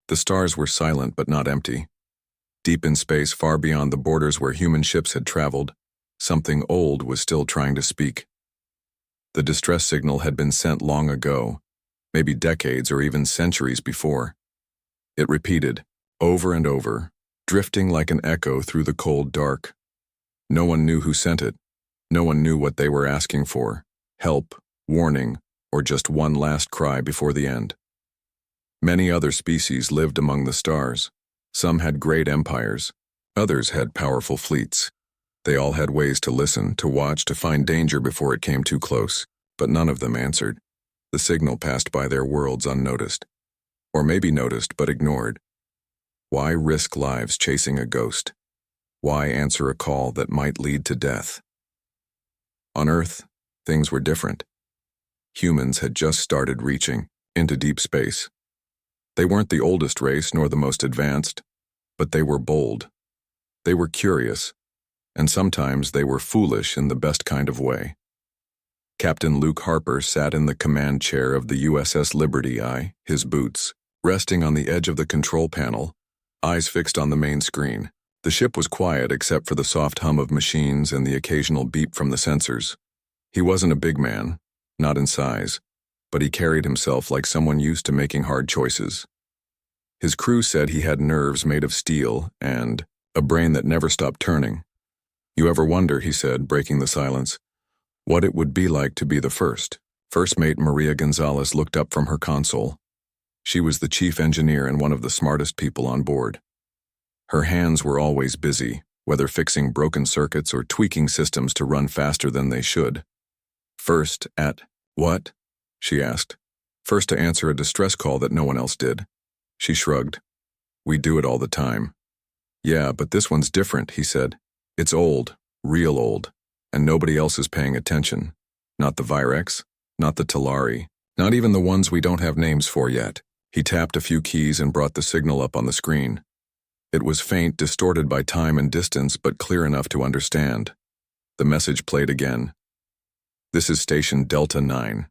The stars were silent but not empty. Deep in space, far beyond the borders where human ships had traveled, something old was still trying to speak. The distress signal had been sent long ago, maybe decades or even centuries before. It repeated, over and over, drifting like an echo through the cold dark. No one knew who sent it. No one knew what they were asking for: help, warning, or just one last cry before the end. Many other species lived among the stars. Some had great empires. Others had powerful fleets. They all had ways to listen, to watch, to find danger before it came too close, but none of them answered. The signal passed by their worlds unnoticed. Or maybe noticed but ignored. Why risk lives chasing a ghost? Why answer a call that might lead to death? On Earth, things were different. Humans had just started reaching into deep space. They weren't the oldest race nor the most advanced, but they were bold. They were curious, and sometimes they were foolish in the best kind of way. Captain Luke Harper sat in the command chair of the USS Liberty, his boots resting on the edge of the control panel, eyes fixed on the main screen. The ship was quiet except for the soft hum of machines and the occasional beep from the sensors. He wasn't a big man, not in size, but he carried himself like someone used to making hard choices. His crew said he had nerves made of steel and a brain that never stopped turning. You ever wonder, he said, breaking the silence, what it would be like to be the first? First mate Maria Gonzalez looked up from her console. She was the chief engineer and one of the smartest people on board. Her hands were always busy, whether fixing broken circuits or tweaking systems to run faster than they should. First at what? She asked. First to answer a distress call that no one else did. She shrugged. We do it all the time. Yeah, but this one's different, he said. It's old, real old, and nobody else is paying attention. Not the Virex, not the Talari, not even the ones we don't have names for yet. He tapped a few keys and brought the signal up on the screen. It was faint, distorted by time and distance, but clear enough to understand. The message played again. This is Station Delta 9.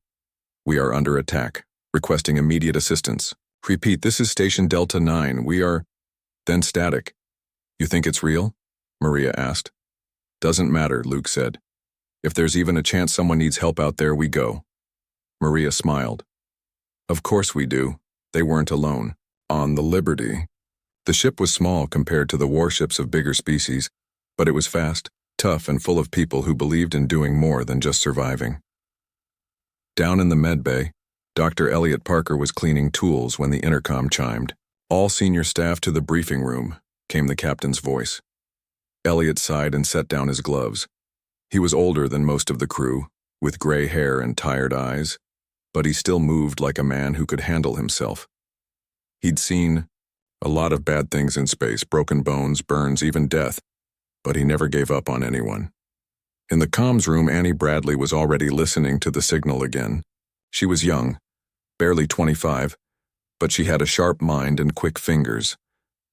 We are under attack, requesting immediate assistance. Repeat, this is Station Delta 9. We are... Then static. You think it's real? Maria asked. Doesn't matter, Luke said. If there's even a chance someone needs help out there, we go. Maria smiled. Of course we do. They weren't alone. On the Liberty. The ship was small compared to the warships of bigger species, but it was fast, tough, and full of people who believed in doing more than just surviving. Down in the med bay, Dr. Elliot Parker was cleaning tools when the intercom chimed. All senior staff to the briefing room, came the captain's voice. Elliot sighed and set down his gloves. He was older than most of the crew, with gray hair and tired eyes, but he still moved like a man who could handle himself. He'd seen a lot of bad things in space, broken bones, burns, even death, but he never gave up on anyone. In the comms room, Annie Bradley was already listening to the signal again. She was young, barely 25, but she had a sharp mind and quick fingers.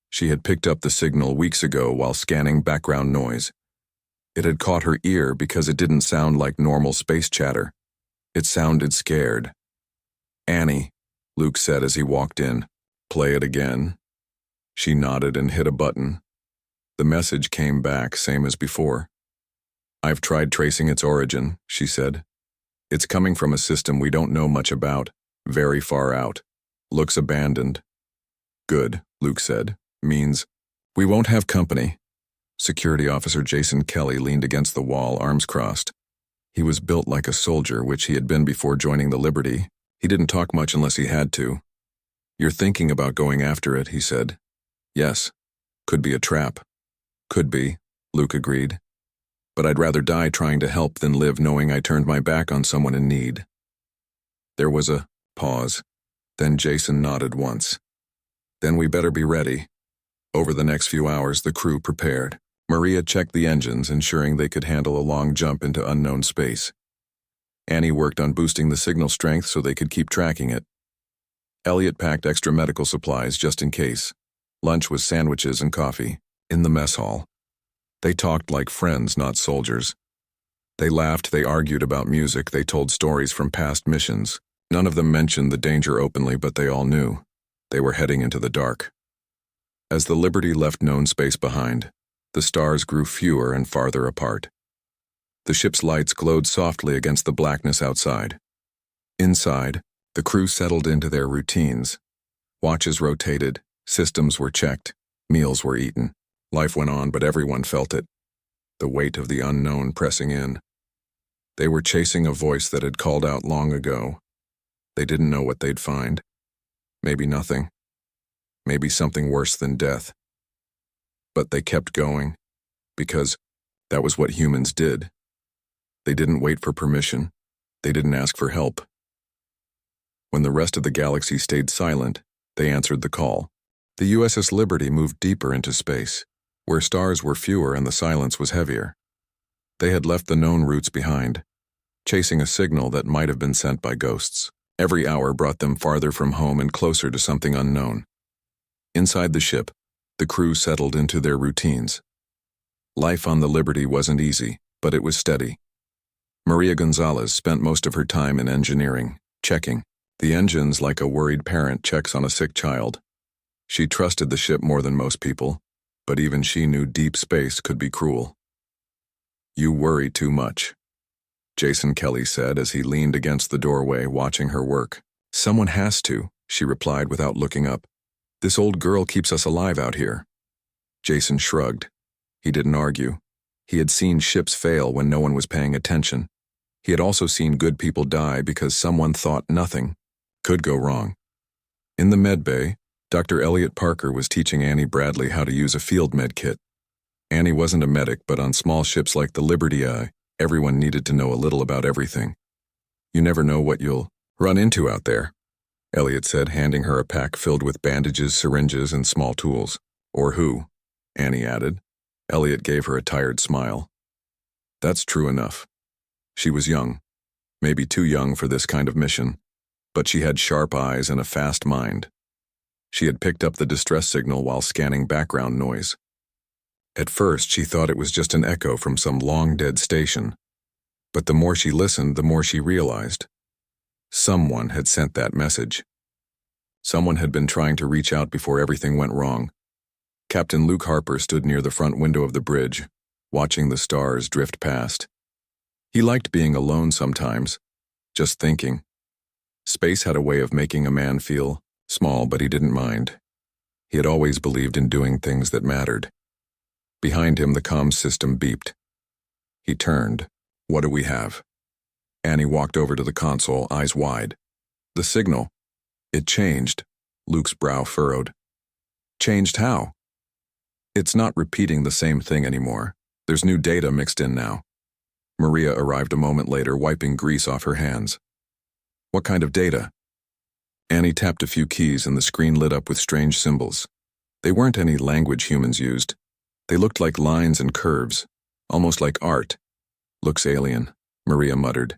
She had picked up the signal weeks ago while scanning background noise. It had caught her ear because it didn't sound like normal space chatter. It sounded scared. Annie, Luke said as he walked in, play it again. She nodded and hit a button. The message came back, same as before. I've tried tracing its origin, she said. It's coming from a system we don't know much about, very far out. Looks abandoned. Good, Luke said. Means we won't have company. Security Officer Jason Kelly leaned against the wall, arms crossed. He was built like a soldier, which he had been before joining the Liberty. He didn't talk much unless he had to. You're thinking about going after it, he said. Yes. Could be a trap. Could be, Luke agreed. But I'd rather die trying to help than live knowing I turned my back on someone in need. There was a pause. Then Jason nodded once. Then we better be ready. Over the next few hours, the crew prepared. Maria checked the engines, ensuring they could handle a long jump into unknown space. Annie worked on boosting the signal strength so they could keep tracking it. Elliot packed extra medical supplies just in case. Lunch was sandwiches and coffee, in the mess hall. They talked like friends, not soldiers. They laughed, they argued about music, they told stories from past missions. None of them mentioned the danger openly, but they all knew. They were heading into the dark. As the Liberty left known space behind, the stars grew fewer and farther apart. The ship's lights glowed softly against the blackness outside. Inside, the crew settled into their routines. Watches rotated, systems were checked, meals were eaten. Life went on, but everyone felt it. The weight of the unknown pressing in. They were chasing a voice that had called out long ago. They didn't know what they'd find. Maybe nothing. Maybe something worse than death. But they kept going, because that was what humans did. They didn't wait for permission. They didn't ask for help. When the rest of the galaxy stayed silent, they answered the call. The USS Liberty moved deeper into space, where stars were fewer and the silence was heavier. They had left the known routes behind, chasing a signal that might have been sent by ghosts. Every hour brought them farther from home and closer to something unknown. Inside the ship, the crew settled into their routines. Life on the Liberty wasn't easy, but it was steady. Maria Gonzalez spent most of her time in engineering, checking the engines like a worried parent checks on a sick child. She trusted the ship more than most people, but even she knew deep space could be cruel. "You worry too much," Jason Kelly said as he leaned against the doorway watching her work. "Someone has to," she replied without looking up. "This old girl keeps us alive out here." Jason shrugged. He didn't argue. He had seen ships fail when no one was paying attention. He had also seen good people die because someone thought nothing could go wrong. In the med bay, Dr. Elliot Parker was teaching Annie Bradley how to use a field med kit. Annie wasn't a medic, but on small ships like the Liberty, everyone needed to know a little about everything. "You never know what you'll run into out there," Elliot said, handing her a pack filled with bandages, syringes, and small tools. "Or who," Annie added. Elliot gave her a tired smile. That's true enough. She was young, maybe too young for this kind of mission, but she had sharp eyes and a fast mind. She had picked up the distress signal while scanning background noise. At first, she thought it was just an echo from some long-dead station, but the more she listened, the more she realized. Someone had sent that message. Someone had been trying to reach out before everything went wrong. Captain Luke Harper stood near the front window of the bridge, watching the stars drift past. He liked being alone sometimes, just thinking. Space had a way of making a man feel small, but he didn't mind. He had always believed in doing things that mattered. Behind him, the comms system beeped. He turned. "What do we have?" Annie walked over to the console, eyes wide. "The signal. It changed." Luke's brow furrowed. "Changed how?" "It's not repeating the same thing anymore. There's new data mixed in now." Maria arrived a moment later, wiping grease off her hands. "What kind of data?" Annie tapped a few keys and the screen lit up with strange symbols. They weren't any language humans used. They looked like lines and curves, almost like art. "Looks alien," Maria muttered.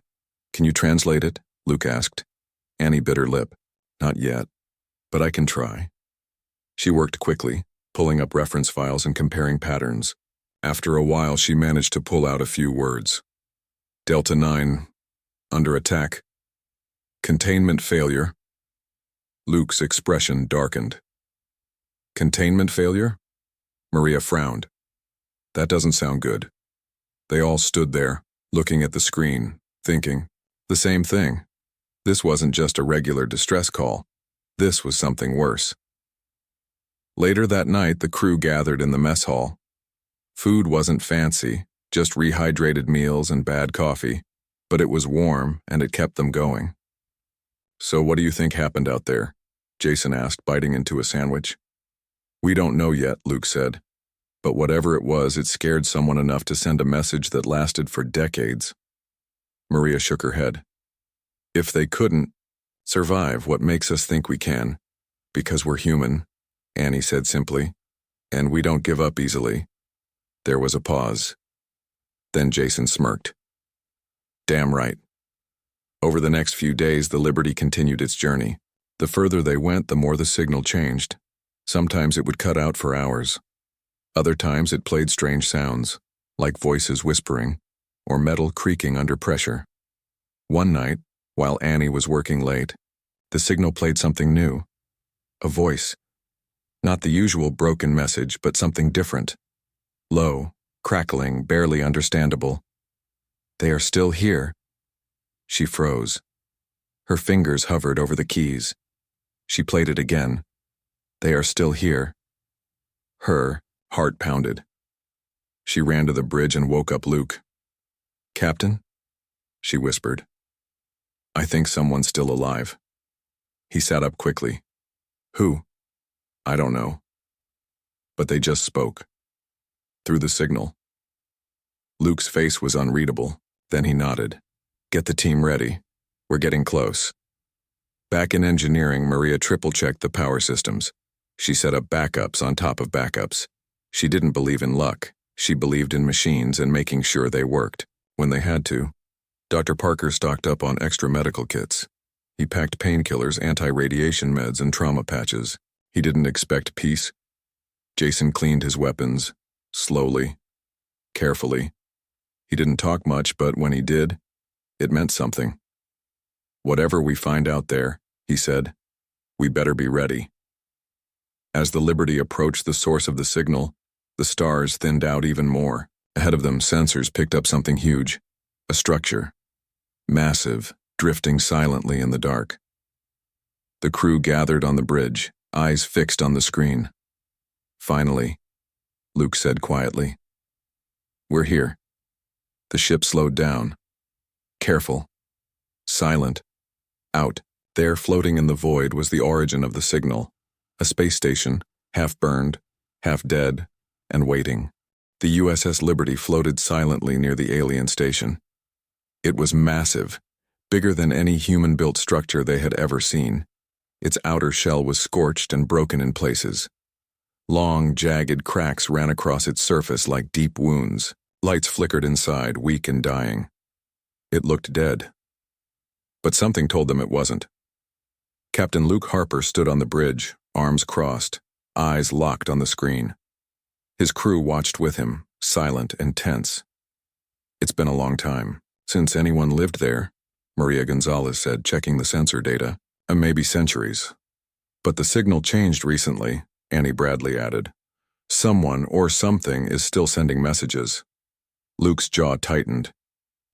"Can you translate it?" Luke asked. Annie bit her lip. "Not yet, but I can try." She worked quickly, pulling up reference files and comparing patterns. After a while, she managed to pull out a few words. "Delta 9, under attack. Containment failure." Luke's expression darkened. "Containment failure?" Maria frowned. "That doesn't sound good." They all stood there, looking at the screen, thinking the same thing. This wasn't just a regular distress call. This was something worse. Later that night, the crew gathered in the mess hall. Food wasn't fancy, just rehydrated meals and bad coffee, but it was warm and it kept them going. "So what do you think happened out there?" Jason asked, biting into a sandwich. "We don't know yet," Luke said. "But whatever it was, it scared someone enough to send a message that lasted for decades." Maria shook her head. "If they couldn't survive, what makes us think we can? Because we're human," Annie said simply. "And we don't give up easily." There was a pause. Then Jason smirked. "Damn right." Over the next few days, the Liberty continued its journey. The further they went, the more the signal changed. Sometimes it would cut out for hours. Other times it played strange sounds, like voices whispering, or metal creaking under pressure. One night, while Annie was working late, the signal played something new. A voice. Not the usual broken message, but something different. Low, crackling, barely understandable. "They are still here." She froze. Her fingers hovered over the keys. She played it again. "They are still here." Her heart pounded. She ran to the bridge and woke up Luke. "Captain?" she whispered. "I think someone's still alive." He sat up quickly. "Who?" "I don't know." But they just spoke. Through the signal. Luke's face was unreadable. Then he nodded. "Get the team ready. We're getting close." Back in engineering, Maria triple-checked the power systems. She set up backups on top of backups. She didn't believe in luck. She believed in machines and making sure they worked when they had to. Dr. Parker stocked up on extra medical kits. He packed painkillers, anti-radiation meds, and trauma patches. He didn't expect peace. Jason cleaned his weapons, slowly, carefully. He didn't talk much, but when he did, it meant something. "Whatever we find out there," he said, "we better be ready." As the Liberty approached the source of the signal, the stars thinned out even more. Ahead of them, sensors picked up something huge. A structure. Massive, drifting silently in the dark. The crew gathered on the bridge, eyes fixed on the screen. "Finally," Luke said quietly. "We're here." The ship slowed down. Careful. Silent. Out. There, floating in the void, was the origin of the signal. A space station, half burned, half dead, and waiting. The USS Liberty floated silently near the alien station. It was massive, bigger than any human-built structure they had ever seen. Its outer shell was scorched and broken in places. Long, jagged cracks ran across its surface like deep wounds. Lights flickered inside, weak and dying. It looked dead. But something told them it wasn't. Captain Luke Harper stood on the bridge, arms crossed, eyes locked on the screen. His crew watched with him, silent and tense. "It's been a long time since anyone lived there," Maria Gonzalez said, checking the sensor data. "Maybe centuries. But the signal changed recently," Annie Bradley added. "Someone or something is still sending messages." Luke's jaw tightened.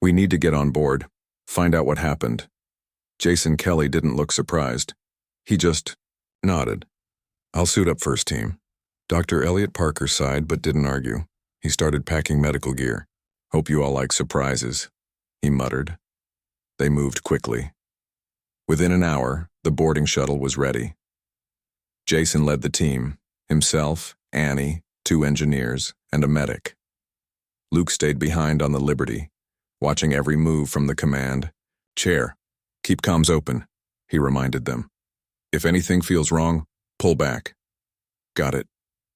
"We need to get on board, find out what happened." Jason Kelly didn't look surprised. He just nodded. "I'll suit up first, team." Dr. Elliot Parker sighed but didn't argue. He started packing medical gear. "Hope you all like surprises," he muttered. They moved quickly. Within an hour, the boarding shuttle was ready. Jason led the team, himself, Annie, 2 engineers, and a medic. Luke stayed behind on the Liberty, watching every move from the command. "Chair, keep comms open," he reminded them. "If anything feels wrong, pull back." "Got it,"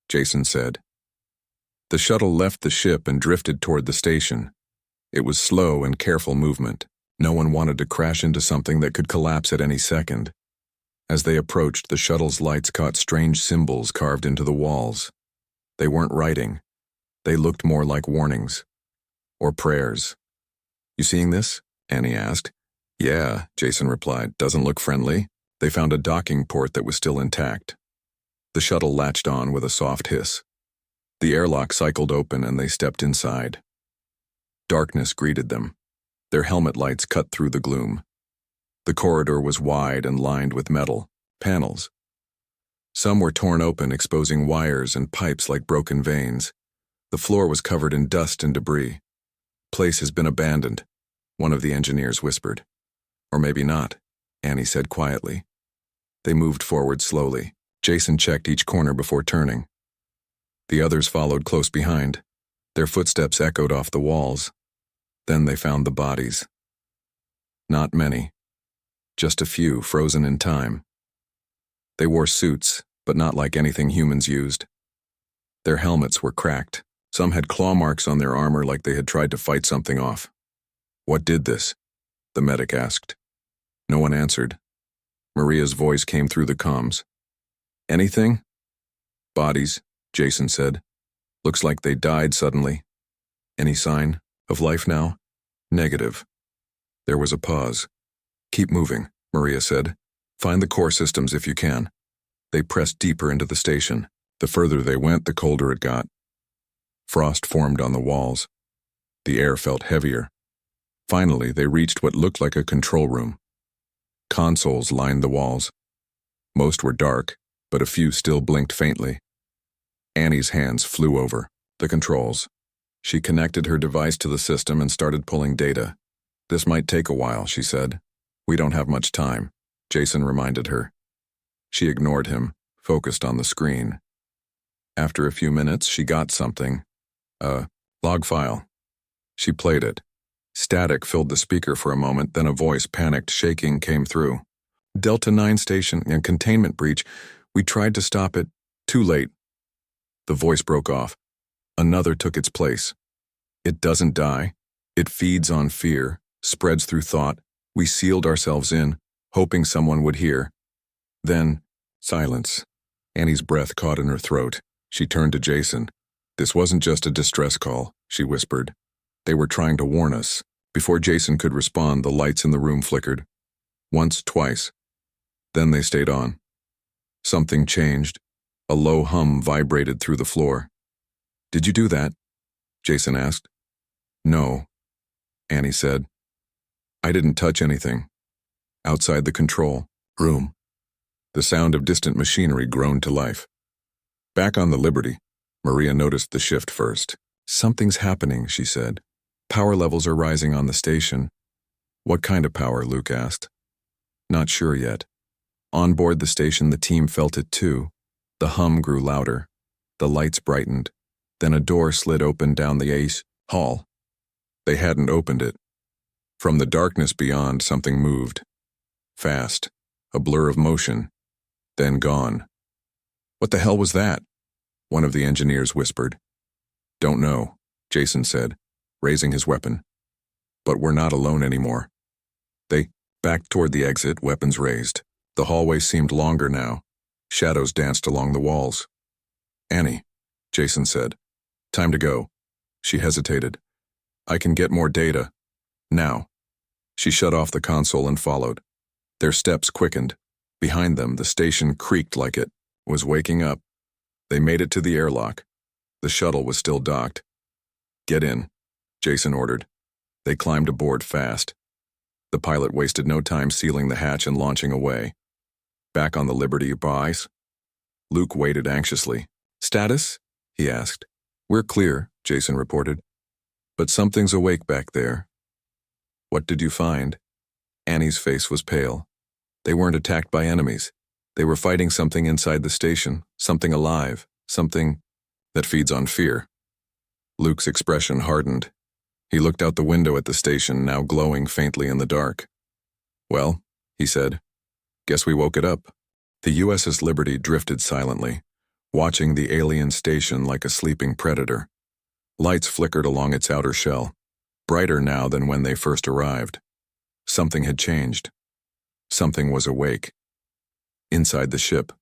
Jason said. The shuttle left the ship and drifted toward the station. It was slow and careful movement. No one wanted to crash into something that could collapse at any second. As they approached, the shuttle's lights caught strange symbols carved into the walls. They weren't writing. They looked more like warnings. Or prayers. "You seeing this?" Annie asked. "Yeah," Jason replied. "Doesn't look friendly." They found a docking port that was still intact. The shuttle latched on with a soft hiss. The airlock cycled open and they stepped inside. Darkness greeted them. Their helmet lights cut through the gloom. The corridor was wide and lined with metal panels. Some were torn open, exposing wires and pipes like broken veins. The floor was covered in dust and debris. "Place has been abandoned," one of the engineers whispered. "Or maybe not," Annie said quietly. They moved forward slowly. Jason checked each corner before turning. The others followed close behind. Their footsteps echoed off the walls. Then they found the bodies. Not many. Just a few, frozen in time. They wore suits, but not like anything humans used. Their helmets were cracked. Some had claw marks on their armor like they had tried to fight something off. "What did this?" the medic asked. No one answered. Maria's voice came through the comms. "Anything?" "Bodies," Jason said. "Looks like they died suddenly." "Any sign of life now?" "Negative." There was a pause. "Keep moving," Maria said. "Find the core systems if you can." They pressed deeper into the station. The further they went, the colder it got. Frost formed on the walls. The air felt heavier. Finally, they reached what looked like a control room. Consoles lined the walls. Most were dark, but a few still blinked faintly. Annie's hands flew over the controls. She connected her device to the system and started pulling data. "This might take a while," she said. "We don't have much time," Jason reminded her. She ignored him, focused on the screen. After a few minutes, she got something. A log file. She played it. Static filled the speaker for a moment, then a voice, panicked, shaking, came through. "Delta 9 station and containment breach. We tried to stop it. Too late." The voice broke off. Another took its place. "It doesn't die. It feeds on fear, spreads through thought. We sealed ourselves in, hoping someone would hear." Then, silence. Annie's breath caught in her throat. She turned to Jason. "This wasn't just a distress call," she whispered. "They were trying to warn us." Before Jason could respond, the lights in the room flickered. Once, twice. Then they stayed on. Something changed. A low hum vibrated through the floor. "Did you do that?" Jason asked. "No," Annie said. "I didn't touch anything." Outside the control room, the sound of distant machinery groaned to life. Back on the Liberty, Maria noticed the shift first. "Something's happening," she said. "Power levels are rising on the station." "What kind of power?" Luke asked. "Not sure yet." On board the station, the team felt it too. The hum grew louder. The lights brightened. Then a door slid open down the ace hall. They hadn't opened it. From the darkness beyond, something moved. Fast. A blur of motion. Then gone. "What the hell was that?" one of the engineers whispered. "Don't know," Jason said, raising his weapon. "But we're not alone anymore." They backed toward the exit, weapons raised. The hallway seemed longer now. Shadows danced along the walls. "Annie," Jason said. "Time to go." She hesitated. "I can get more data. Now." She shut off the console and followed. Their steps quickened. Behind them, the station creaked like it was waking up. They made it to the airlock. The shuttle was still docked. "Get in," Jason ordered. They climbed aboard fast. The pilot wasted no time sealing the hatch and launching away. Back on the Liberty, boys? Luke waited anxiously. "Status?" he asked. "We're clear," Jason reported. "But something's awake back there." "What did you find?" Annie's face was pale. They weren't attacked by enemies. They were fighting something inside the station, something alive, something that feeds on fear. Luke's expression hardened. He looked out the window at the station, now glowing faintly in the dark. "Well," he said, "guess we woke it up." The USS Liberty drifted silently, watching the alien station like a sleeping predator. Lights flickered along its outer shell, brighter now than when they first arrived. Something had changed. Something was awake. Inside the ship,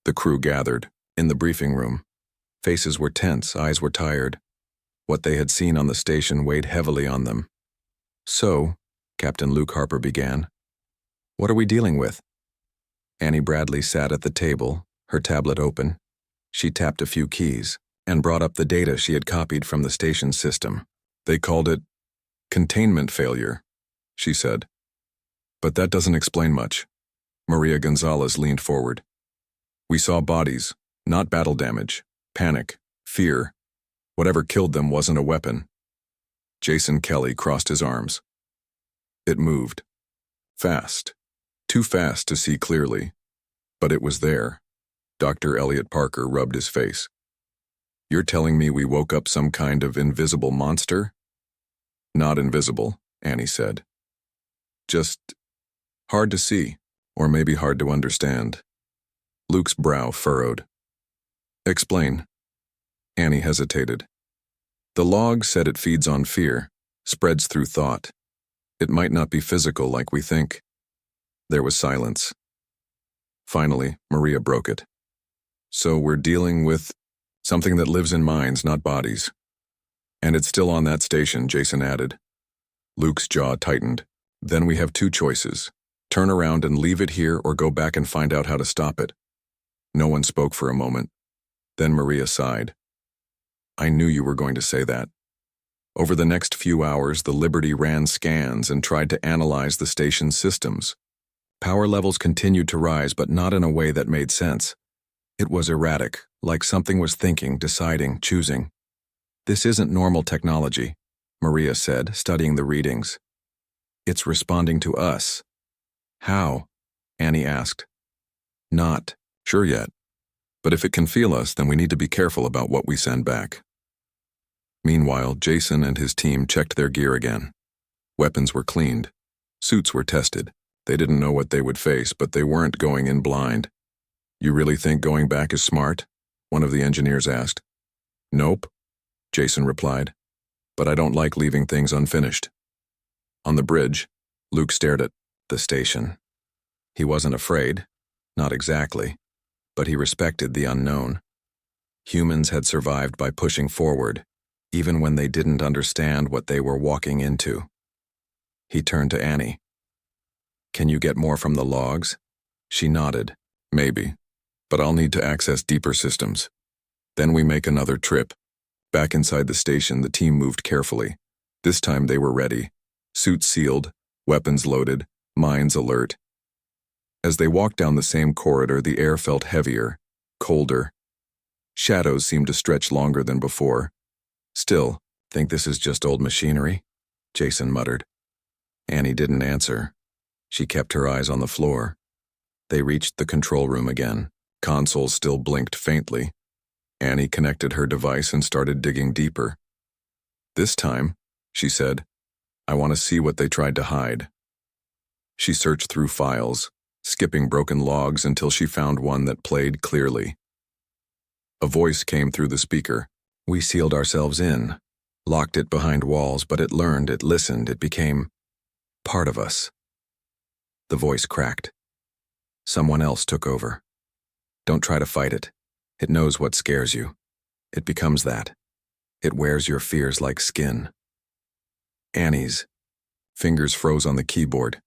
the crew gathered, in the briefing room. Faces were tense, eyes were tired. What they had seen on the station weighed heavily on them. "So," Captain Luke Harper began, "what are we dealing with?" Annie Bradley sat at the table, her tablet open. She tapped a few keys and brought up the data she had copied from the station system. "They called it containment failure," she said. "But that doesn't explain much." Maria Gonzalez leaned forward. "We saw bodies, not battle damage, panic, fear. Whatever killed them wasn't a weapon." Jason Kelly crossed his arms. "It moved. Fast. Too fast to see clearly. But it was there." Dr. Elliot Parker rubbed his face. "You're telling me we woke up some kind of invisible monster?" "Not invisible," Annie said. "Just hard to see, or maybe hard to understand." Luke's brow furrowed. "Explain." Annie hesitated. "The log said it feeds on fear, spreads through thought. It might not be physical like we think." There was silence. Finally, Maria broke it. "So we're dealing with something that lives in minds, not bodies. And it's still on that station," Jason added. Luke's jaw tightened. "Then we have two choices. Turn around and leave it here or go back and find out how to stop it." No one spoke for a moment. Then Maria sighed. I knew you were going to say that. Over the next few hours, the Liberty ran scans and tried to analyze the station's systems. Power levels continued to rise, but not in a way that made sense. It was erratic, like something was thinking, deciding, choosing. This isn't normal technology, Maria said, studying the readings. It's responding to us. How? Annie asked. Not sure yet. But if it can feel us, then we need to be careful about what we send back. Meanwhile, Jason and his team checked their gear again. Weapons were cleaned. Suits were tested. They didn't know what they would face, but they weren't going in blind. You really think going back is smart? One of the engineers asked. Nope, Jason replied. But I don't like leaving things unfinished. On the bridge, Luke stared at the station. He wasn't afraid, not exactly, but he respected the unknown. Humans had survived by pushing forward, even when they didn't understand what they were walking into. He turned to Annie. Can you get more from the logs? She nodded. Maybe, but I'll need to access deeper systems. Then we make another trip. Back inside the station, the team moved carefully. This time they were ready. Suits sealed, weapons loaded, minds alert. As they walked down the same corridor, the air felt heavier, colder. Shadows seemed to stretch longer than before. Still, think this is just old machinery? Jason muttered. Annie didn't answer. She kept her eyes on the floor. They reached the control room again. Consoles still blinked faintly. Annie connected her device and started digging deeper. This time, she said, I want to see what they tried to hide. She searched through files, skipping broken logs until she found one that played clearly. A voice came through the speaker. We sealed ourselves in, locked it behind walls, but it learned, it listened, it became part of us. The voice cracked. Someone else took over. Don't try to fight it. It knows what scares you. It becomes that. It wears your fears like skin. Annie's fingers froze on the keyboard.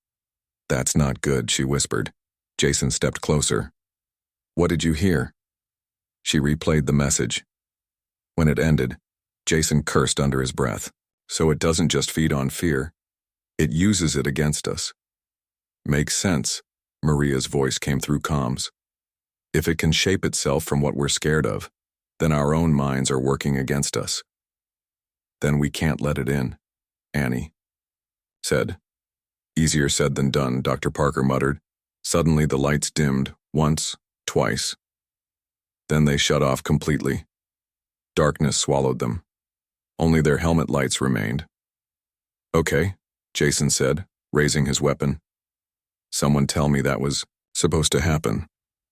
That's not good, she whispered. Jason stepped closer. What did you hear? She replayed the message. When it ended, Jason cursed under his breath. So it doesn't just feed on fear. It uses it against us. Makes sense, Maria's voice came through comms. If it can shape itself from what we're scared of, then our own minds are working against us. Then we can't let it in, Annie said. Easier said than done, Dr. Parker muttered. Suddenly the lights dimmed, once, twice. Then they shut off completely. Darkness swallowed them. Only their helmet lights remained. Okay, Jason said, raising his weapon. Someone tell me that was supposed to happen.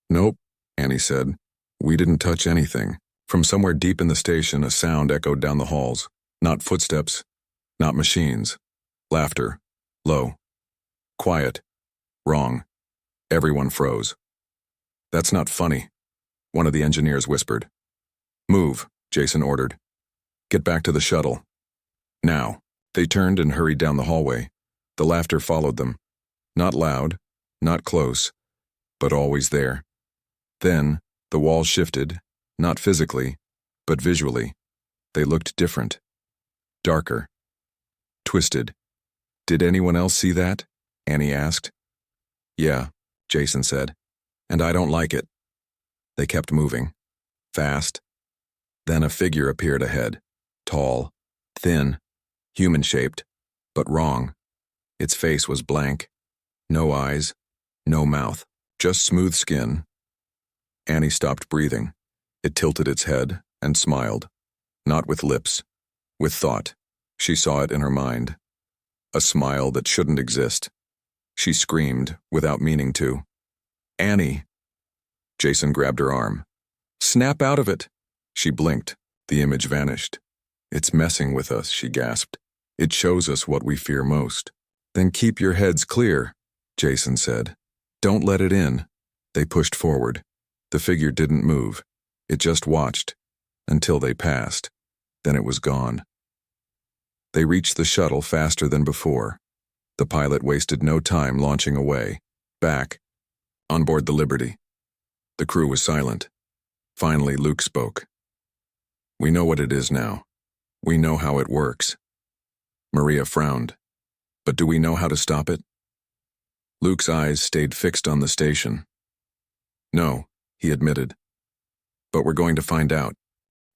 Nope, Annie said. We didn't touch anything. From somewhere deep in the station, a sound echoed down the halls. Not footsteps, not machines. Laughter. Low. Quiet. Wrong. Everyone froze. That's not funny, one of the engineers whispered. Move, Jason ordered. Get back to the shuttle. Now. They turned and hurried down the hallway. The laughter followed them. Not loud, not close, but always there. Then, the wall shifted, not physically, but visually. They looked different. Darker. Twisted. Did anyone else see that? Annie asked. Yeah, Jason said. And I don't like it. They kept moving. Fast. Then a figure appeared ahead. Tall. Thin. Human-shaped. But wrong. Its face was blank. No eyes. No mouth. Just smooth skin. Annie stopped breathing. It tilted its head and smiled. Not with lips. With thought. She saw it in her mind. A smile that shouldn't exist. She screamed, without meaning to. Annie! Jason grabbed her arm. Snap out of it! She blinked. The image vanished. It's messing with us, she gasped. It shows us what we fear most. Then keep your heads clear, Jason said. Don't let it in. They pushed forward. The figure didn't move. It just watched. Until they passed. Then it was gone. They reached the shuttle faster than before. The pilot wasted no time launching away. Back. On board the Liberty. The crew was silent. Finally, Luke spoke. "We know what it is now. We know how it works." Maria frowned. "But do we know how to stop it?" Luke's eyes stayed fixed on the station. "No," he admitted. "But we're going to find out."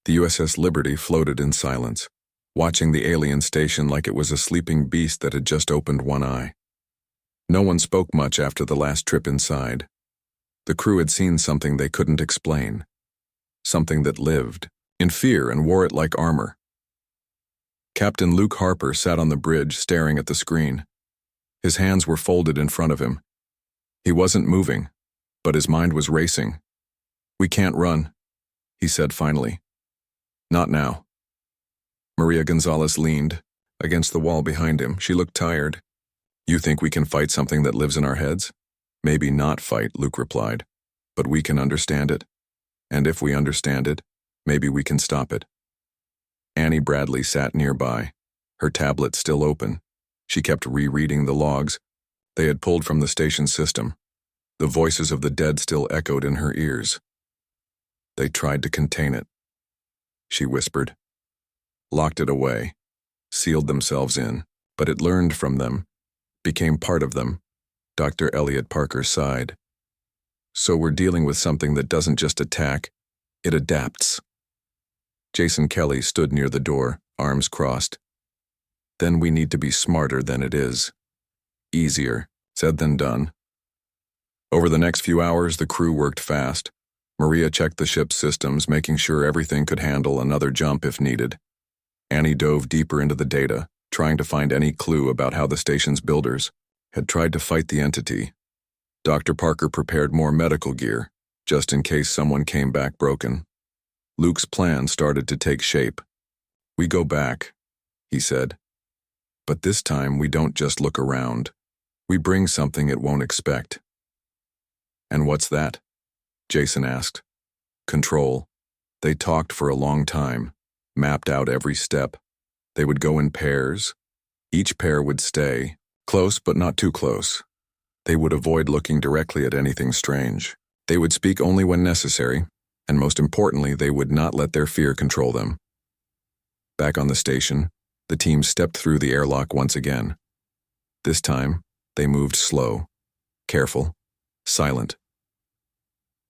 The USS Liberty floated in silence, watching the alien station like it was a sleeping beast that had just opened one eye. No one spoke much after the last trip inside. The crew had seen something they couldn't explain. Something that lived, in fear, and wore it like armor. Captain Luke Harper sat on the bridge staring at the screen. His hands were folded in front of him. He wasn't moving, but his mind was racing. "We can't run," he said finally. "Not now." Maria Gonzalez leaned against the wall behind him. She looked tired. "You think we can fight something that lives in our heads?" "Maybe not fight," Luke replied, "but we can understand it. And if we understand it, maybe we can stop it." Annie Bradley sat nearby, her tablet still open. She kept rereading the logs they had pulled from the station system. The voices of the dead still echoed in her ears. "They tried to contain it," she whispered. "Locked it away, sealed themselves in, but it learned from them, became part of them." Dr. Elliot Parker sighed. "So we're dealing with something that doesn't just attack, it adapts." Jason Kelly stood near the door, arms crossed. "Then we need to be smarter than it is. Easier said than done." Over the next few hours, the crew worked fast. Maria checked the ship's systems, making sure everything could handle another jump if needed. Annie dove deeper into the data, trying to find any clue about how the station's builders had tried to fight the entity. Dr. Parker prepared more medical gear, just in case someone came back broken. Luke's plan started to take shape. "We go back," he said. "But this time we don't just look around. We bring something it won't expect." "And what's that?" Jason asked. "Control." They talked for a long time, mapped out every step. They would go in pairs. Each pair would stay, close but not too close. They would avoid looking directly at anything strange. They would speak only when necessary, and most importantly, they would not let their fear control them. Back on the station, the team stepped through the airlock once again. This time, they moved slow, careful, silent.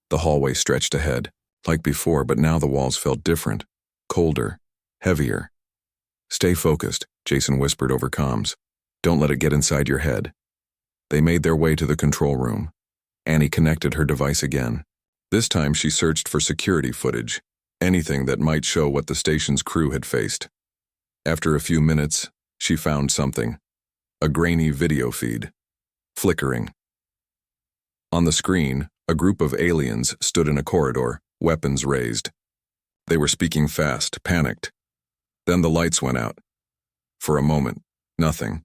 The hallway stretched ahead, like before, but now the walls felt different, colder, heavier. "Stay focused," Jason whispered over comms. "Don't let it get inside your head." They made their way to the control room. Annie connected her device again. This time she searched for security footage, anything that might show what the station's crew had faced. After a few minutes, she found something. A grainy video feed. Flickering. On the screen, a group of aliens stood in a corridor, weapons raised. They were speaking fast, panicked. Then the lights went out. For a moment, nothing.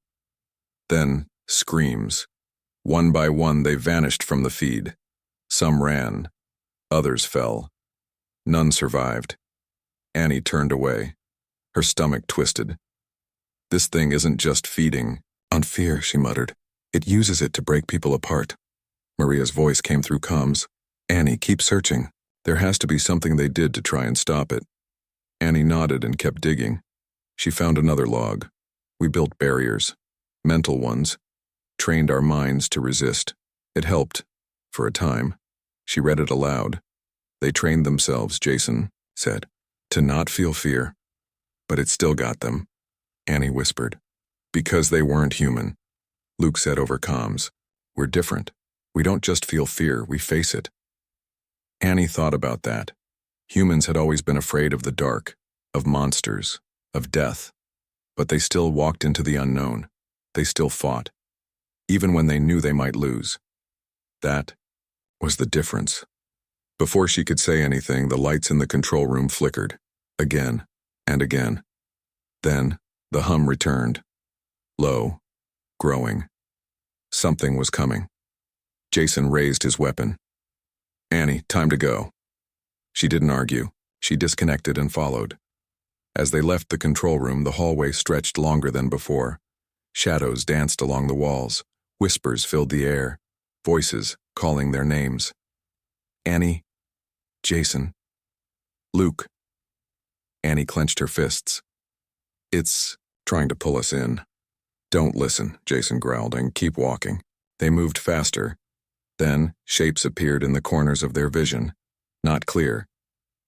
Then, screams. One by one, they vanished from the feed. Some ran. Others fell. None survived. Annie turned away. Her stomach twisted. "This thing isn't just feeding on fear," she muttered. "It uses it to break people apart." Maria's voice came through comms. "Annie, keep searching. There has to be something they did to try and stop it." Annie nodded and kept digging. She found another log. "We built barriers. Mental ones. Trained our minds to resist. It helped. For a time." She read it aloud. "They trained themselves," Jason said, "to not feel fear. But it still got them." Annie whispered. "Because they weren't human." Luke said over comms. "We're different. We don't just feel fear, we face it." Annie thought about that. Humans had always been afraid of the dark, of monsters, of death. But they still walked into the unknown. They still fought. Even when they knew they might lose. That was the difference. Before she could say anything, the lights in the control room flickered. Again and again. Then, the hum returned. Low. Growing. Something was coming. Jason raised his weapon. "Annie, time to go." She didn't argue. She disconnected and followed. As they left the control room, the hallway stretched longer than before. Shadows danced along the walls. Whispers filled the air. Voices calling their names. Annie, Jason, Luke. Annie clenched her fists. It's trying to pull us in. Don't listen, Jason growled, and keep walking. They moved faster. Then, shapes appeared in the corners of their vision. Not clear.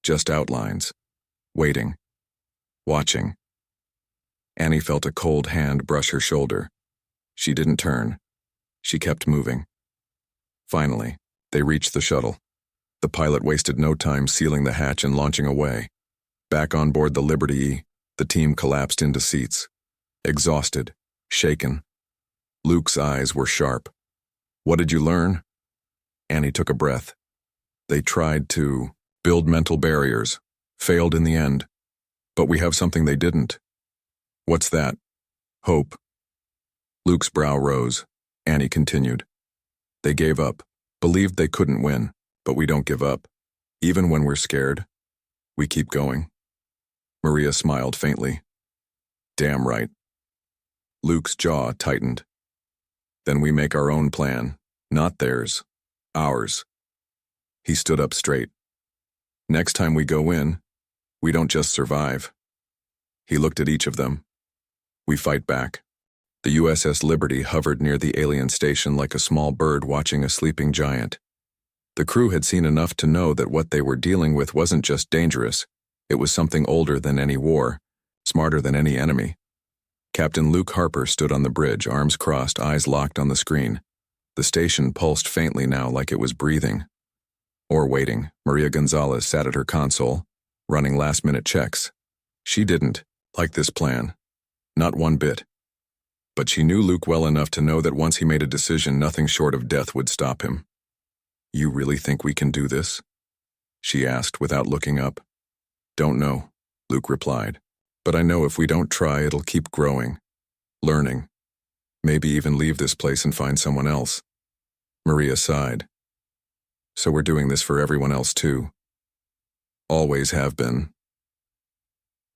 Just outlines. Waiting. Watching. Annie felt a cold hand brush her shoulder. She didn't turn. She kept moving. Finally, they reached the shuttle. The pilot wasted no time sealing the hatch and launching away. Back on board the Liberty E, the team collapsed into seats. Exhausted. Shaken. Luke's eyes were sharp. What did you learn? Annie took a breath. They tried to build mental barriers. Failed in the end. But we have something they didn't. What's that? Hope. Luke's brow rose. Annie continued. They gave up. Believed they couldn't win. But we don't give up. Even when we're scared, we keep going. Maria smiled faintly. Damn right. Luke's jaw tightened. Then we make our own plan. Not theirs. Ours. He stood up straight. Next time we go in, we don't just survive. He looked at each of them. We fight back. The USS Liberty hovered near the alien station like a small bird watching a sleeping giant. The crew had seen enough to know that what they were dealing with wasn't just dangerous. It was something older than any war, smarter than any enemy. Captain Luke Harper stood on the bridge, arms crossed, eyes locked on the screen. The station pulsed faintly now, like it was breathing. Or waiting. Maria Gonzalez sat at her console, running last-minute checks. She didn't like this plan. Not one bit. But she knew Luke well enough to know that once he made a decision, nothing short of death would stop him. You really think we can do this? She asked without looking up. Don't know, Luke replied. But I know if we don't try, it'll keep growing. Learning. Maybe even leave this place and find someone else. Maria sighed. So we're doing this for everyone else too. Always have been.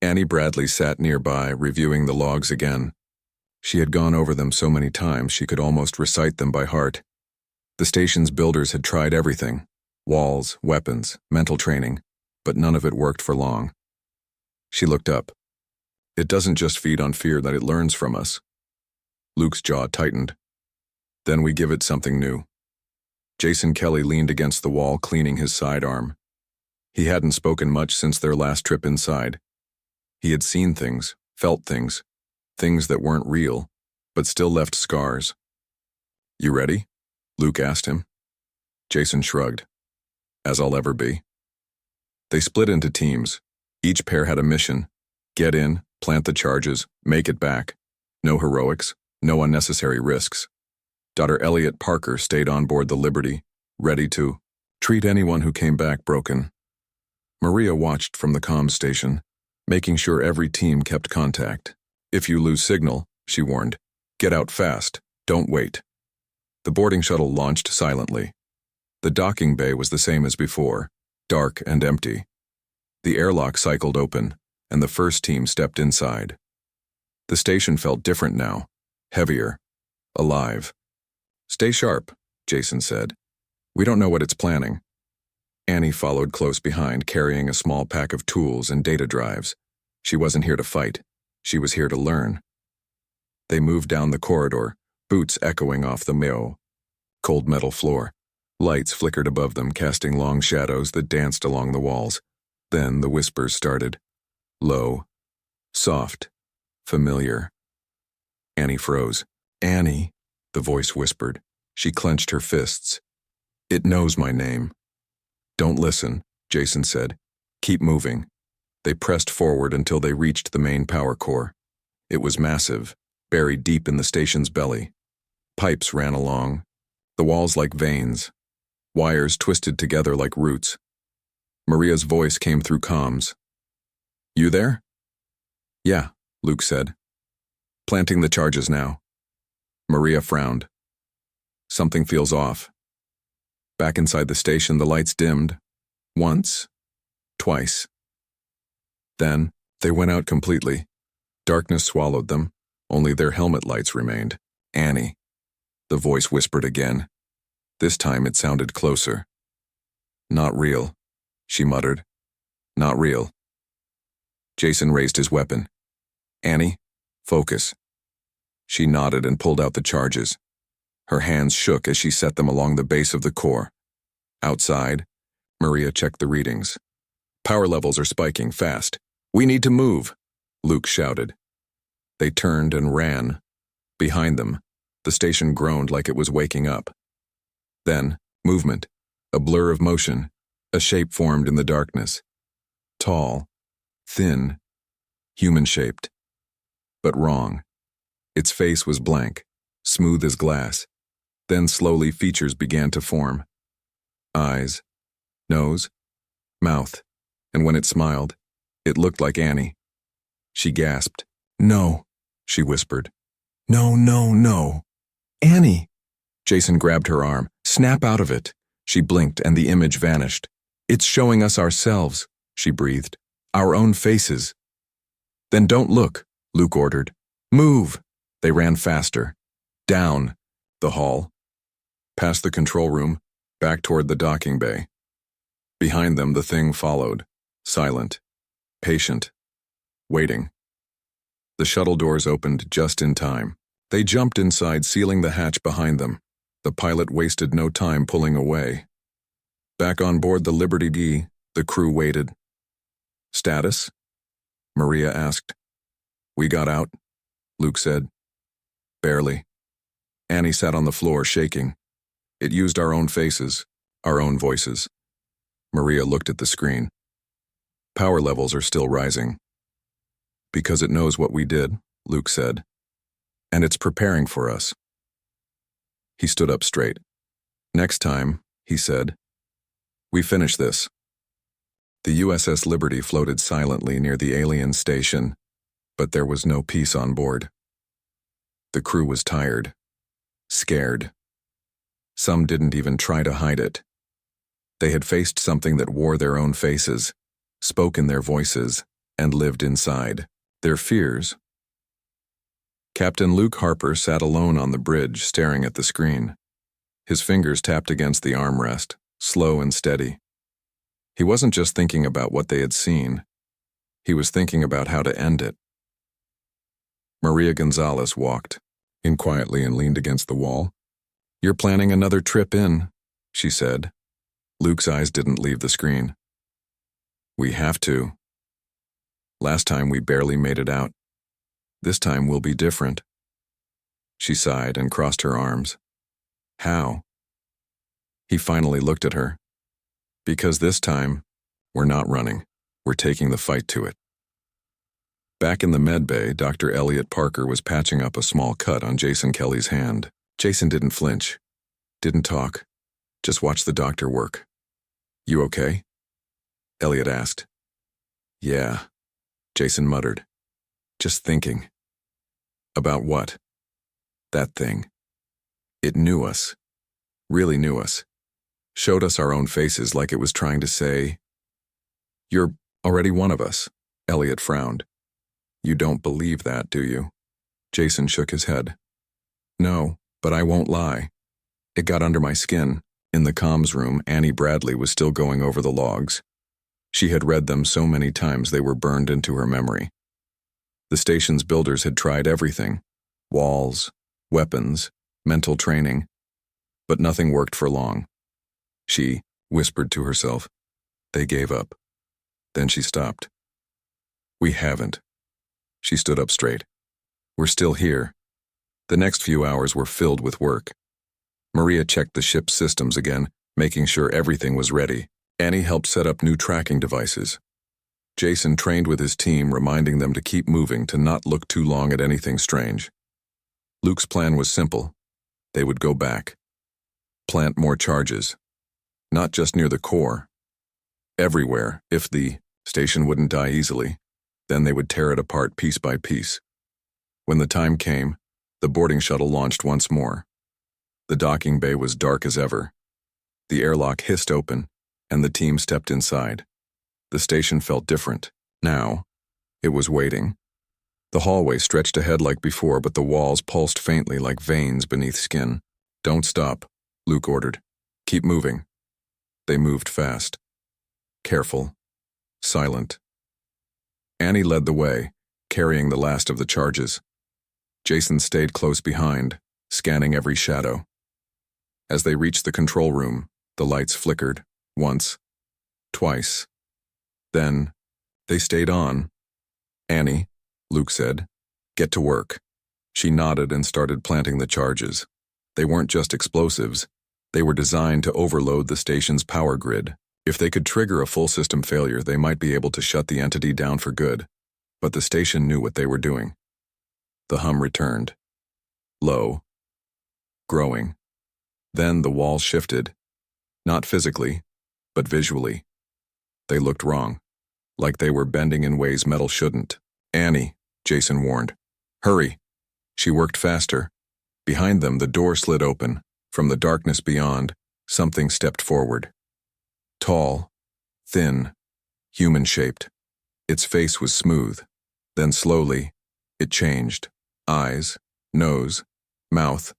Annie Bradley sat nearby, reviewing the logs again. She had gone over them so many times she could almost recite them by heart. The station's builders had tried everything. Walls, weapons, mental training, but none of it worked for long. She looked up. It doesn't just feed on fear that it learns from us. Luke's jaw tightened. Then we give it something new. Jason Kelly leaned against the wall, cleaning his sidearm. He hadn't spoken much since their last trip inside. He had seen things, felt things, things that weren't real, but still left scars. You ready? Luke asked him. Jason shrugged. As I'll ever be. They split into teams. Each pair had a mission. Get in, plant the charges, make it back. No heroics, no unnecessary risks. Dr. Elliot Parker stayed on board the Liberty, ready to treat anyone who came back broken. Maria watched from the comms station, making sure every team kept contact. If you lose signal, she warned, get out fast, don't wait. The boarding shuttle launched silently. The docking bay was the same as before, dark and empty. The airlock cycled open, and the first team stepped inside. The station felt different now, heavier, alive. Stay sharp, Jason said. We don't know what it's planning. Annie followed close behind, carrying a small pack of tools and data drives. She wasn't here to fight. She was here to learn. They moved down the corridor, boots echoing off the cold metal floor. Lights flickered above them, casting long shadows that danced along the walls. Then the whispers started. Low, soft, familiar. Annie froze. Annie, the voice whispered. She clenched her fists. It knows my name. Don't listen, Jason said. Keep moving. They pressed forward until they reached the main power core. It was massive, buried deep in the station's belly. Pipes ran along, the walls like veins, wires twisted together like roots. Maria's voice came through comms. You there? Yeah, Luke said. Planting the charges now. Maria frowned. Something feels off. Back inside the station, the lights dimmed. Once. Twice. Then, they went out completely. Darkness swallowed them. Only their helmet lights remained. Annie. The voice whispered again. This time it sounded closer. Not real, she muttered. Not real. Jason raised his weapon. Annie, focus. She nodded and pulled out the charges. Her hands shook as she set them along the base of the core. Outside, Maria checked the readings. Power levels are spiking fast. We need to move, Luke shouted. They turned and ran. Behind them, the station groaned like it was waking up. Then, movement, a blur of motion, a shape formed in the darkness. Tall, thin, human-shaped. But wrong. Its face was blank, smooth as glass. Then slowly features began to form. Eyes, nose, mouth, and when it smiled, it looked like Annie. She gasped. No, she whispered. No, no, no. Annie! Jason grabbed her arm. Snap out of it. She blinked and the image vanished. It's showing us ourselves, she breathed. Our own faces. Then don't look, Luke ordered. Move! They ran faster. Down the hall. Past the control room, back toward the docking bay. Behind them, the thing followed, silent, patient, waiting. The shuttle doors opened just in time. They jumped inside, sealing the hatch behind them. The pilot wasted no time pulling away. Back on board the Liberty D, the crew waited. Status? Maria asked. We got out, Luke said. Barely. Annie sat on the floor, shaking. It used our own faces, our own voices. Maria looked at the screen. Power levels are still rising. Because it knows what we did, Luke said. And it's preparing for us. He stood up straight. Next time, he said, we finish this. The USS Liberty floated silently near the alien station, but there was no peace on board. The crew was tired, scared. Some didn't even try to hide it. They had faced something that wore their own faces, spoke in their voices, and lived inside. Their fears. Captain Luke Harper sat alone on the bridge, staring at the screen. His fingers tapped against the armrest, slow and steady. He wasn't just thinking about what they had seen. He was thinking about how to end it. Maria Gonzalez walked in quietly and leaned against the wall. You're planning another trip in, she said. Luke's eyes didn't leave the screen. We have to. Last time we barely made it out. This time will be different. She sighed and crossed her arms. How? He finally looked at her. Because this time, we're not running. We're taking the fight to it. Back in the med bay, Dr. Elliot Parker was patching up a small cut on Jason Kelly's hand. Jason didn't flinch, didn't talk, just watched the doctor work. You okay? Elliot asked. Yeah, Jason muttered. Just thinking. About what? That thing. It knew us. Really knew us. Showed us our own faces like it was trying to say, You're already one of us, Elliot frowned. You don't believe that, do you? Jason shook his head. No, but I won't lie. It got under my skin. In the comms room, Annie Bradley was still going over the logs. She had read them so many times they were burned into her memory. The station's builders had tried everything. Walls, weapons, mental training. But nothing worked for long. She whispered to herself. They gave up. Then she stopped. We haven't. She stood up straight. We're still here. The next few hours were filled with work. Maria checked the ship's systems again, making sure everything was ready. Annie helped set up new tracking devices. Jason trained with his team, reminding them to keep moving, to not look too long at anything strange. Luke's plan was simple. They would go back. Plant more charges. Not just near the core. Everywhere, if the station wouldn't die easily. Then they would tear it apart piece by piece. When the time came, the boarding shuttle launched once more. The docking bay was dark as ever. The airlock hissed open, and the team stepped inside. The station felt different. Now, it was waiting. The hallway stretched ahead like before, but the walls pulsed faintly like veins beneath skin. Don't stop, Luke ordered. Keep moving. They moved fast, careful, silent. Annie led the way, carrying the last of the charges. Jason stayed close behind, scanning every shadow. As they reached the control room, the lights flickered, once, twice. Then, they stayed on. "Annie," Luke said, "get to work." She nodded and started planting the charges. They weren't just explosives. They were designed to overload the station's power grid. If they could trigger a full system failure, they might be able to shut the entity down for good. But the station knew what they were doing. The hum returned. Low. Growing. Then the walls shifted. Not physically, but visually. They looked wrong, like they were bending in ways metal shouldn't. "Annie," Jason warned. "Hurry." She worked faster. Behind them, the door slid open. From the darkness beyond, something stepped forward. Tall, thin, human-shaped. Its face was smooth. Then slowly, it changed. Eyes, nose, mouth,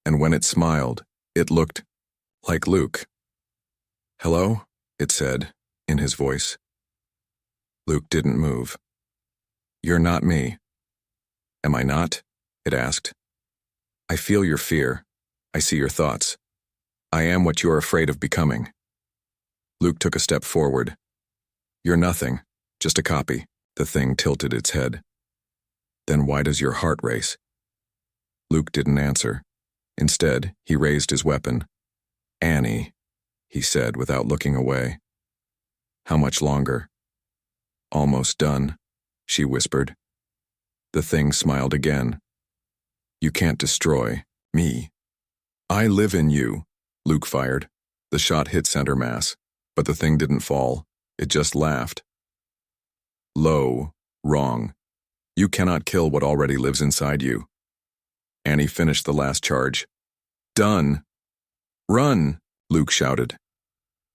and when it smiled, it looked like Luke. "Hello?" it said, in his voice. Luke didn't move. "You're not me." "Am I not?" it asked. "I feel your fear. I see your thoughts. I am what you're afraid of becoming." Luke took a step forward. "You're nothing, just a copy." The thing tilted its head. "Then why does your heart race?" Luke didn't answer. Instead, he raised his weapon. "Annie," he said without looking away. "How much longer?" "Almost done," she whispered. The thing smiled again. "You can't destroy me." "I live in you," Luke fired. The shot hit center mass, but the thing didn't fall. It just laughed. "Low, wrong. You cannot kill what already lives inside you." Annie finished the last charge. "Done." "Run!" Luke shouted.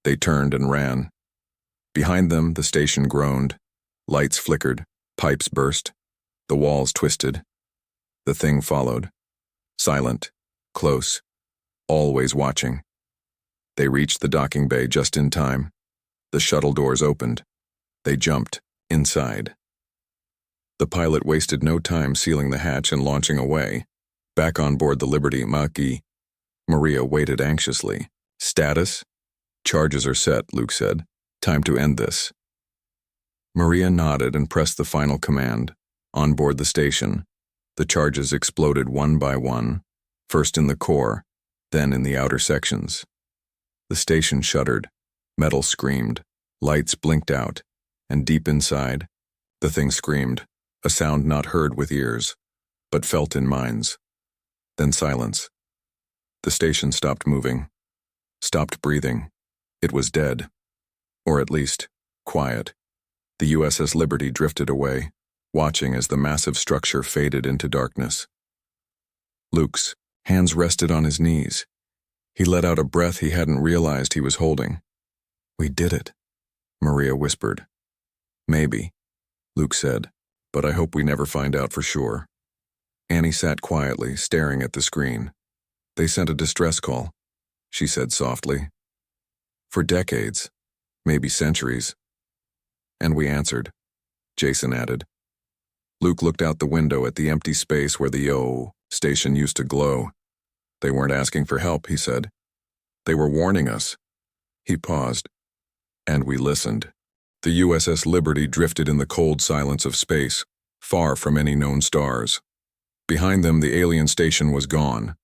They turned and ran. Behind them, the station groaned. Lights flickered, pipes burst, the walls twisted. The thing followed. Silent, close, always watching. They reached the docking bay just in time. The shuttle doors opened. They jumped inside. The pilot wasted no time sealing the hatch and launching away. Back on board the Liberty Mach-E, Maria waited anxiously. "Status?" "Charges are set," Luke said. "Time to end this." Maria nodded and pressed the final command. On board the station, the charges exploded one by one, first in the core, then in the outer sections. The station shuddered, metal screamed, lights blinked out, and deep inside, the thing screamed, a sound not heard with ears, but felt in minds. Then silence. The station stopped moving, stopped breathing. It was dead, or at least, quiet. The USS Liberty drifted away, watching as the massive structure faded into darkness. Luke's hands rested on his knees. He let out a breath he hadn't realized he was holding. "We did it," Maria whispered. "Maybe," Luke said, "but I hope we never find out for sure." Annie sat quietly, staring at the screen. "They sent a distress call," she said softly. "For decades, maybe centuries." "And we answered," Jason added. Luke looked out the window at the empty space where the station used to glow. "They weren't asking for help," he said. "They were warning us." He paused. And we listened. The USS Liberty drifted in the cold silence of space, far from any known stars. Behind them, the alien station was gone.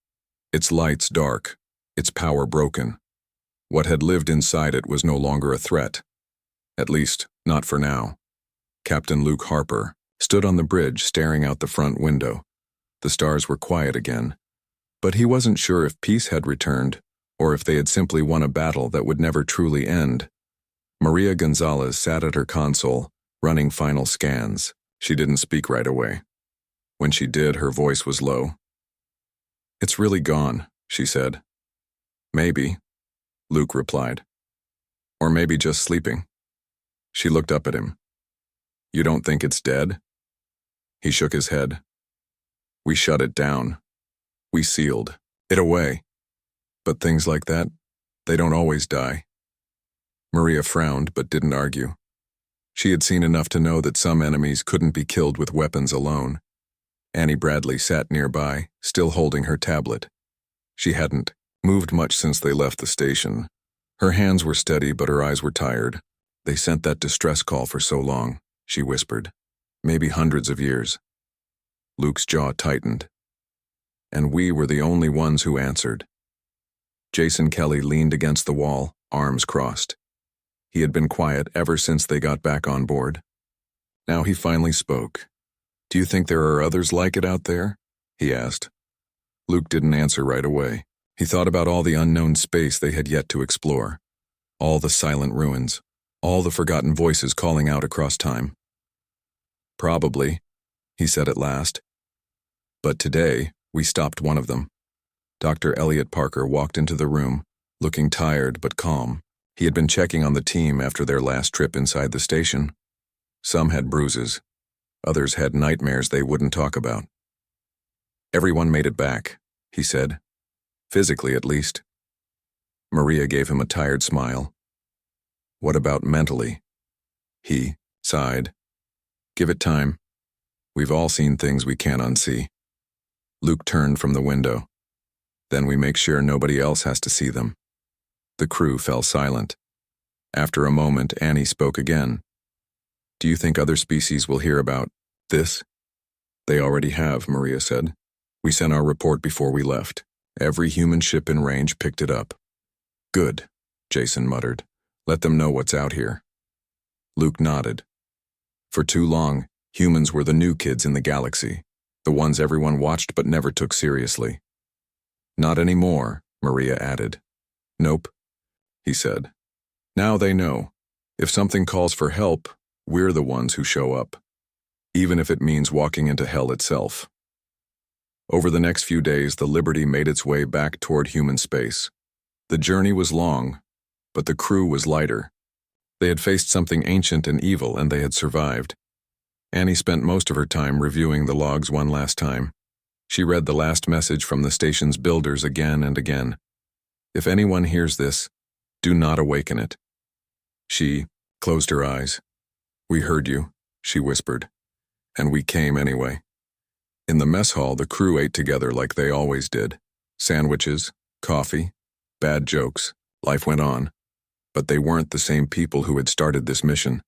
Its lights dark, its power broken. What had lived inside it was no longer a threat. At least, not for now. Captain Luke Harper stood on the bridge staring out the front window. The stars were quiet again. But he wasn't sure if peace had returned, or if they had simply won a battle that would never truly end. Maria Gonzalez sat at her console, running final scans. She didn't speak right away. When she did, her voice was low. "It's really gone," she said. "Maybe," Luke replied. "Or maybe just sleeping." She looked up at him. "You don't think it's dead?" He shook his head. "We shut it down. We sealed it away. But things like that, they don't always die." Maria frowned but didn't argue. She had seen enough to know that some enemies couldn't be killed with weapons alone. Annie Bradley sat nearby, still holding her tablet. She hadn't moved much since they left the station. Her hands were steady, but her eyes were tired. They sent that distress call for so long, she whispered. Maybe hundreds of years. Luke's jaw tightened. And we were the only ones who answered. Jason Kelly leaned against the wall, arms crossed. He had been quiet ever since they got back on board. Now he finally spoke. "Do you think there are others like it out there?" he asked. Luke didn't answer right away. He thought about all the unknown space they had yet to explore. All the silent ruins. All the forgotten voices calling out across time. "Probably," he said at last. "But today, we stopped one of them." Dr. Elliot Parker walked into the room, looking tired but calm. He had been checking on the team after their last trip inside the station. Some had bruises. Others had nightmares they wouldn't talk about. "Everyone made it back," he said. "Physically, at least." Maria gave him a tired smile. "What about mentally?" He sighed. "Give it time. We've all seen things we can't unsee." Luke turned from the window. "Then we make sure nobody else has to see them." The crew fell silent. After a moment, Annie spoke again. "Do you think other species will hear about this?" "They already have," Maria said. "We sent our report before we left. Every human ship in range picked it up." "Good," Jason muttered. "Let them know what's out here." Luke nodded. For too long, humans were the new kids in the galaxy, the ones everyone watched but never took seriously. "Not anymore," Maria added. "Nope," he said. "Now they know. If something calls for help, we're the ones who show up, even if it means walking into hell itself." Over the next few days, the Liberty made its way back toward human space. The journey was long, but the crew was lighter. They had faced something ancient and evil, and they had survived. Annie spent most of her time reviewing the logs one last time. She read the last message from the station's builders again and again. "If anyone hears this, do not awaken it." She closed her eyes. "We heard you," she whispered. "And we came anyway." In the mess hall, the crew ate together like they always did. Sandwiches, coffee, bad jokes. Life went on. But they weren't the same people who had started this mission.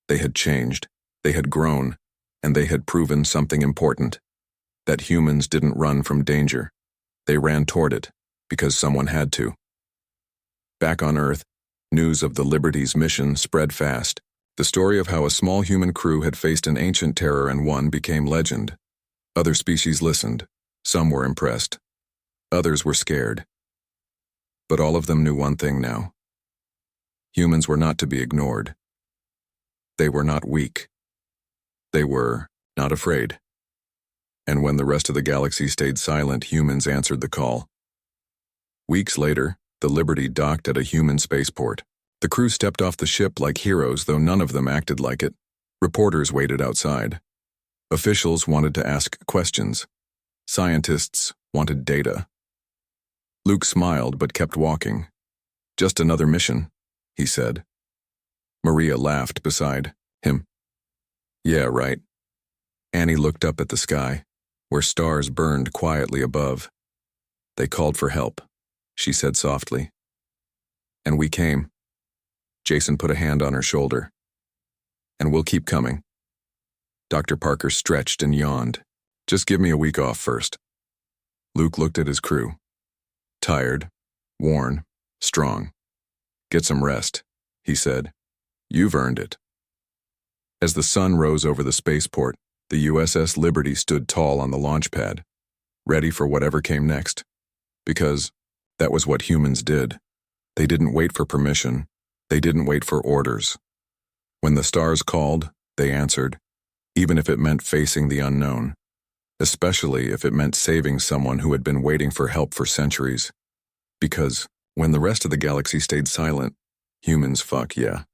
They had changed, they had grown, and they had proven something important. That humans didn't run from danger. They ran toward it, because someone had to. Back on Earth, news of the Liberty's mission spread fast. The story of how a small human crew had faced an ancient terror and won became legend. Other species listened. Some were impressed. Others were scared. But all of them knew one thing now. Humans were not to be ignored. They were not weak. They were not afraid. And when the rest of the galaxy stayed silent, humans answered the call. Weeks later, the Liberty docked at a human spaceport. The crew stepped off the ship like heroes, though none of them acted like it. Reporters waited outside. Officials wanted to ask questions. Scientists wanted data. Luke smiled but kept walking. "Just another mission," he said. Maria laughed beside him. "Yeah, right." Annie looked up at the sky, where stars burned quietly above. "They called for help," she said softly. "And we came." Jason put a hand on her shoulder. "And we'll keep coming." Dr. Parker stretched and yawned. "Just give me a week off first." Luke looked at his crew. Tired, worn, strong. "Get some rest," he said. "You've earned it." As the sun rose over the spaceport, the USS Liberty stood tall on the launch pad, ready for whatever came next. Because that was what humans did. They didn't wait for permission. They didn't wait for orders. When the stars called, they answered, even if it meant facing the unknown, especially if it meant saving someone who had been waiting for help for centuries. Because when the rest of the galaxy stayed silent, humans, fuck yeah.